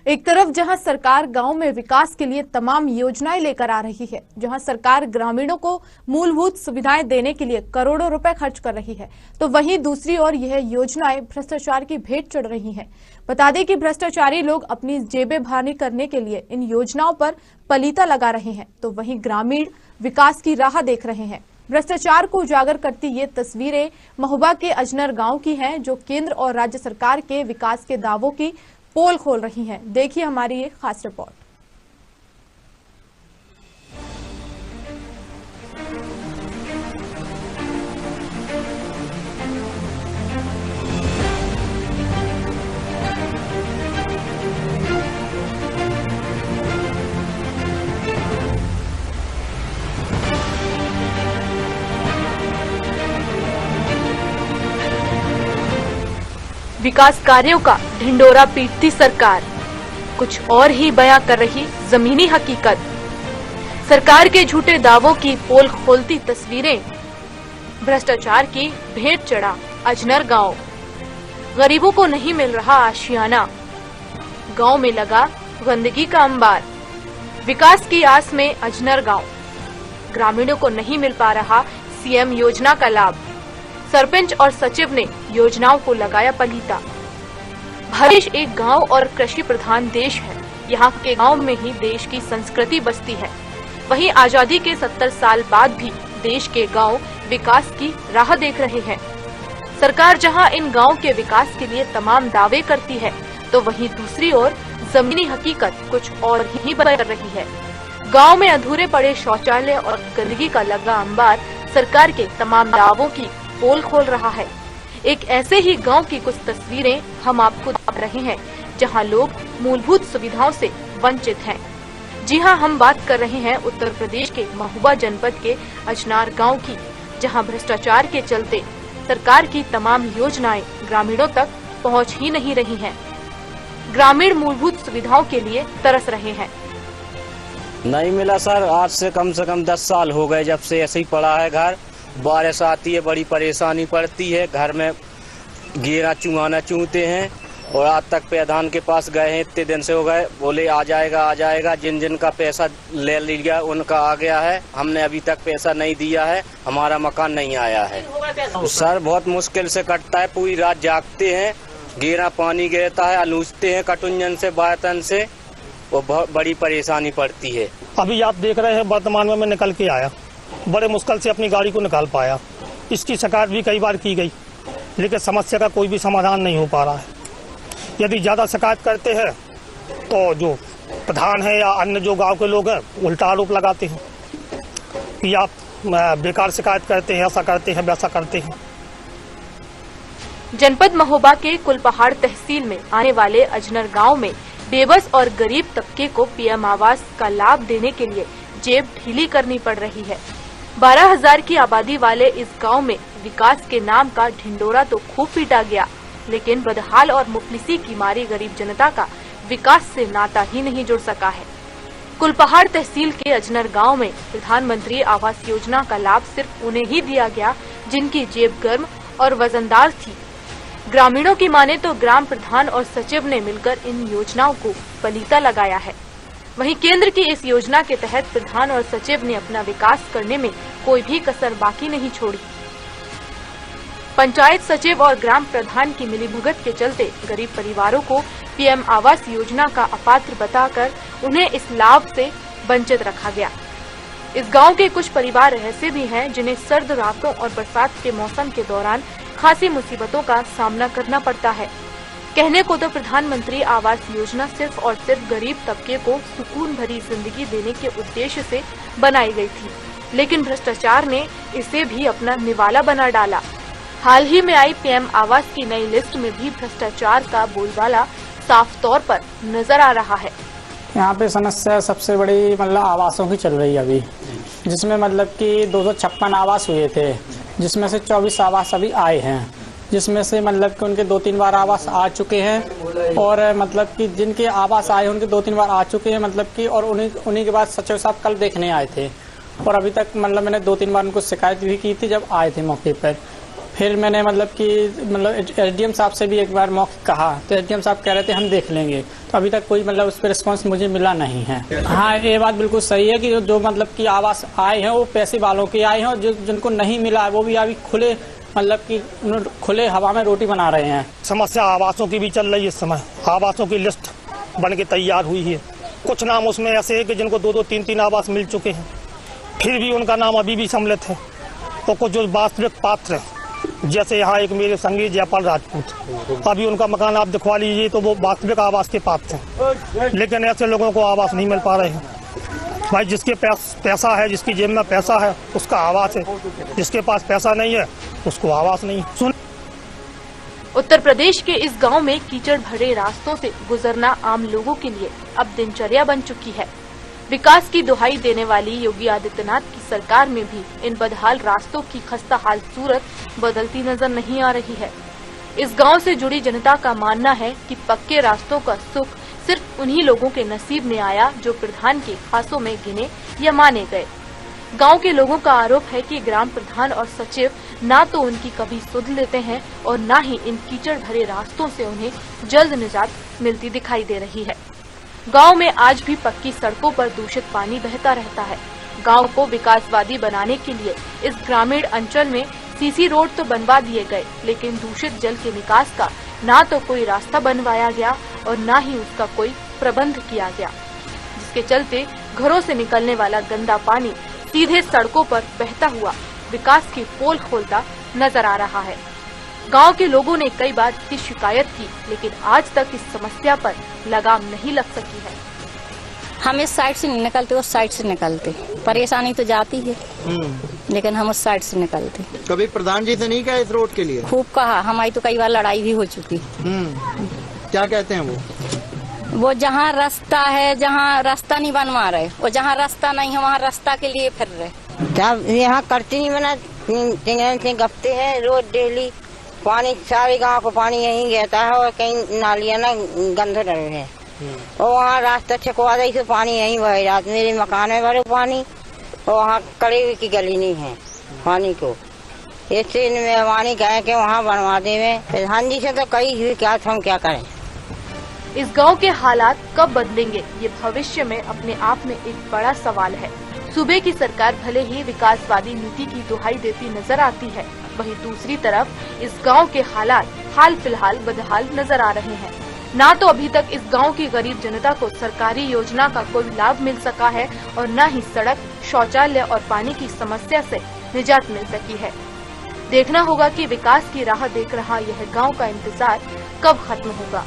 एक तरफ जहां सरकार गांव में विकास के लिए तमाम योजनाएं लेकर आ रही है, जहां सरकार ग्रामीणों को मूलभूत सुविधाएं देने के लिए करोड़ों रुपए खर्च कर रही है, तो वहीं दूसरी ओर यह योजनाएं भ्रष्टाचार की भेंट चढ़ रही हैं। बता दें कि भ्रष्टाचारी लोग अपनी जेबें भारी करने के लिए इन योजनाओं पर पलीता लगा रहे हैं, तो वहीं ग्रामीण विकास की राह देख रहे हैं। भ्रष्टाचार को उजागर करती ये तस्वीरें महोबा के अजनर गांव की हैं, जो केंद्र और राज्य सरकार के विकास के दावों की पोल खोल रही हैं। देखिए हमारी ये खास रिपोर्ट। विकास कार्यों का ढिंडोरा पीटती सरकार, कुछ और ही बयां कर रही जमीनी हकीकत। सरकार के झूठे दावों की पोल खोलती तस्वीरें। भ्रष्टाचार की भेंट चढ़ा अजनर गांव। गरीबों को नहीं मिल रहा आशियाना। गांव में लगा गंदगी का अंबार। विकास की आस में अजनर गांव। ग्रामीणों को नहीं मिल पा रहा सीएम योजना का लाभ। सरपंच और सचिव ने योजनाओं को लगाया पलीता। भारत एक गांव और कृषि प्रधान देश है। यहाँ के गांव में ही देश की संस्कृति बसती है। वहीं आजादी के 70 साल बाद भी देश के गांव विकास की राह देख रहे हैं। सरकार जहां इन गांव के विकास के लिए तमाम दावे करती है, तो वहीं दूसरी ओर जमीनी हकीकत कुछ और ही बयां कर रही है। गांव में अधूरे पड़े शौचालय और गंदगी का लगा अंबार सरकार के तमाम दावों की पोल खोल रहा है। एक ऐसे ही गांव की कुछ तस्वीरें हम आपको दिखा रहे हैं, जहां लोग मूलभूत सुविधाओं से वंचित हैं। जी हां, हम बात कर रहे हैं उत्तर प्रदेश के महोबा जनपद के अजनार गांव की, जहां भ्रष्टाचार के चलते सरकार की तमाम योजनाएं ग्रामीणों तक पहुंच ही नहीं रही हैं। ग्रामीण मूलभूत सुविधाओं के लिए तरस रहे हैं। नहीं मिला सर, आज से कम 10 साल हो गए जब से ऐसे ही पड़ा है घर। बारिश आती है, बड़ी परेशानी पड़ती है। घर में घेरा चुहाना चूहते हैं और आज तक प्रधान के पास गए हैं, इतने दिन से हो गए, बोले आ जाएगा। जिन का पैसा ले लिया उनका आ गया है। हमने अभी तक पैसा नहीं दिया है, हमारा मकान नहीं आया है। सर बहुत मुश्किल से कटता है, पूरी रात जागते हैं, घेरा पानी गिरता है, अलूचते हैं कटुंजन से बातन से, वो बहुत बड़ी परेशानी पड़ती है। अभी आप देख रहे हैं वर्तमान में मैं निकल के आया, बड़े मुश्किल से अपनी गाड़ी को निकाल पाया। इसकी शिकायत भी कई बार की गई, लेकिन समस्या का कोई भी समाधान नहीं हो पा रहा है। यदि ज़्यादा शिकायत करते हैं तो जो प्रधान है या अन्य जो गांव के लोग हैं उल्टा आरोप लगाते हैं कि आप बेकार शिकायत करते हैं, ऐसा करते हैं, वैसा करते हैं। जनपद महोबा के कुलपहाड़ तहसील में आने वाले अजनर गांव में बेबस और गरीब तबके को पीएम आवास का लाभ देने के लिए जेब ढीली करनी पड़ रही है। 12,000 की आबादी वाले इस गांव में विकास के नाम का ढिंडोरा तो खूब पीटा गया, लेकिन बदहाल और मुफलिसी की मारी गरीब जनता का विकास से नाता ही नहीं जुड़ सका है। कुलपहाड़ तहसील के अजनर गांव में प्रधानमंत्री आवास योजना का लाभ सिर्फ उन्हें ही दिया गया जिनकी जेब गर्म और वजनदार थी। ग्रामीणों की माने तो ग्राम प्रधान और सचिव ने मिलकर इन योजनाओं को पलीता लगाया है। वहीं केंद्र की इस योजना के तहत प्रधान और सचिव ने अपना विकास करने में कोई भी कसर बाकी नहीं छोड़ी। पंचायत सचिव और ग्राम प्रधान की मिलीभगत के चलते गरीब परिवारों को पीएम आवास योजना का अपात्र बताकर उन्हें इस लाभ से वंचित रखा गया। इस गांव के कुछ परिवार ऐसे भी हैं जिन्हें सर्द रातों और बरसात के मौसम के दौरान खासी मुसीबतों का सामना करना पड़ता है। कहने को तो प्रधानमंत्री आवास योजना सिर्फ और सिर्फ गरीब तबके को सुकून भरी जिंदगी देने के उद्देश्य से बनाई गई थी, लेकिन भ्रष्टाचार ने इसे भी अपना निवाला बना डाला। हाल ही में आई पीएम आवास की नई लिस्ट में भी भ्रष्टाचार का बोलबाला साफ तौर पर नजर आ रहा है। यहाँ पे समस्या सबसे बड़ी मतलब आवासों की चल रही है अभी, जिसमें मतलब कि 256 आवास हुए थे, जिसमें से 24 आवास अभी आए हैं, जिसमें से मतलब कि उनके 2-3 बार आवास आ चुके हैं और मतलब कि जिनके आवास आए उनके 2-3 बार आ चुके हैं मतलब कि, और उन्हीं के बाद सचिव साहब कल देखने आए थे और अभी तक मतलब मैंने 2-3 बार उनको शिकायत भी की थी जब आए थे मौके पर। फिर मैंने मतलब एसडीएम साहब से भी एक बार मौके कहा, तो एसडीएम साहब कह रहे थे हम देख लेंगे। तो अभी तक कोई मतलब उस पर रिस्पॉन्स मुझे मिला नहीं है। हाँ, ये बात बिल्कुल सही है कि जो मतलब कि आवास आए हैं वो पैसे वालों के आए हैं, और जिनको नहीं मिला है वो भी अभी खुले खुले हवा में रोटी बना रहे हैं। समस्या आवासों की भी चल रही है। इस समय आवासों की लिस्ट बन के तैयार हुई है। कुछ नाम उसमें ऐसे है कि जिनको 2-2, 3-3 आवास मिल चुके हैं, फिर भी उनका नाम अभी भी सम्मिलित है। तो कुछ जो वास्तविक पात्र है, जैसे यहाँ एक मेरे संगी जयपाल राजपूत, अभी उनका मकान आप दिखवा लीजिए तो वो वास्तविक आवास के पात्र हैं, लेकिन ऐसे लोगों को आवास नहीं मिल पा रहे हैं। भाई जिसके पास पैसा है, जिसकी जेब में पैसा है, उसका आवास है, जिसके पास पैसा नहीं है उसको आवास नहीं। सुन, उत्तर प्रदेश के इस गांव में कीचड़ भरे रास्तों से गुजरना आम लोगों के लिए अब दिनचर्या बन चुकी है। विकास की दुहाई देने वाली योगी आदित्यनाथ की सरकार में भी इन बदहाल रास्तों की खस्ताहाल सूरत बदलती नजर नहीं आ रही है। इस गांव से जुड़ी जनता का मानना है कि पक्के रास्तों का सुख सिर्फ उन्हीं लोगों के नसीब में आया जो प्रधान के खासों में गिने या माने गए। गांव के लोगों का आरोप है कि ग्राम प्रधान और सचिव ना तो उनकी कभी सुध लेते हैं और ना ही इन कीचड़ भरे रास्तों से उन्हें जल्द निजात मिलती दिखाई दे रही है। गांव में आज भी पक्की सड़कों पर दूषित पानी बहता रहता है। गांव को विकासवादी बनाने के लिए इस ग्रामीण अंचल में सीसी रोड तो बनवा दिए गए, लेकिन दूषित जल के निकास का ना तो कोई रास्ता बनवाया गया और ना ही उसका कोई प्रबंध किया गया, जिसके चलते घरों से निकलने वाला गंदा पानी सीधे सड़कों पर बहता हुआ विकास की पोल खोलता नजर आ रहा है। गांव के लोगों ने कई बार इसकी शिकायत की, लेकिन आज तक इस समस्या पर लगाम नहीं लग सकी है। हम इस साइड से नहीं निकलते, उस साइड से निकलते। परेशानी तो जाती है, लेकिन हम उस साइड से निकलते। कभी प्रधान जी से नहीं कहा इस रोड के लिए? खूब कहा, हमारी तो कई बार लड़ाई भी हो चुकी। क्या कहते हैं वो जहाँ रास्ता है, जहाँ रास्ता नहीं बनवा रहे, और जहाँ रास्ता नहीं है वहाँ रास्ता के लिए फिर रहे। क्या यहाँ करती नहीं बना, से गपते हैं रोज डेली। पानी सारे गांव को पानी यहीं गिरता है, और कहीं नालियाँ ना गंद रहे हैं, और वहाँ रास्ता छकवा दे तो पानी यहीं बह जाता। मेरे मकान में भरे पानी, और वहाँ कड़ी हुई की गली नहीं है पानी को। इससे मेहरबानी कहें कि वहाँ बनवा दे। प्रधान जी से तो कही हुई, क्या हम क्या करें। इस गांव के हालात कब बदलेंगे, ये भविष्य में अपने आप में एक बड़ा सवाल है। सूबे की सरकार भले ही विकासवादी नीति की दुहाई देती नजर आती है, वहीं दूसरी तरफ इस गांव के हालात हाल फिलहाल बदहाल नजर आ रहे हैं। ना तो अभी तक इस गांव की गरीब जनता को सरकारी योजना का कोई लाभ मिल सका है, और न ही सड़क, शौचालय और पानी की समस्या से निजात मिल सकी है। देखना होगा कि विकास की राह देख रहा यह गांव का इंतजार कब खत्म होगा।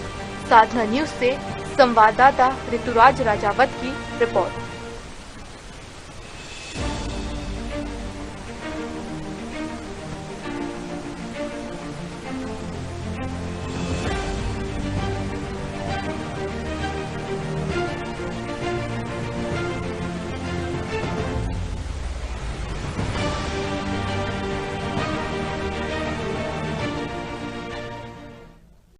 साधना न्यूज से संवाददाता ऋतुराज राजावत की रिपोर्ट।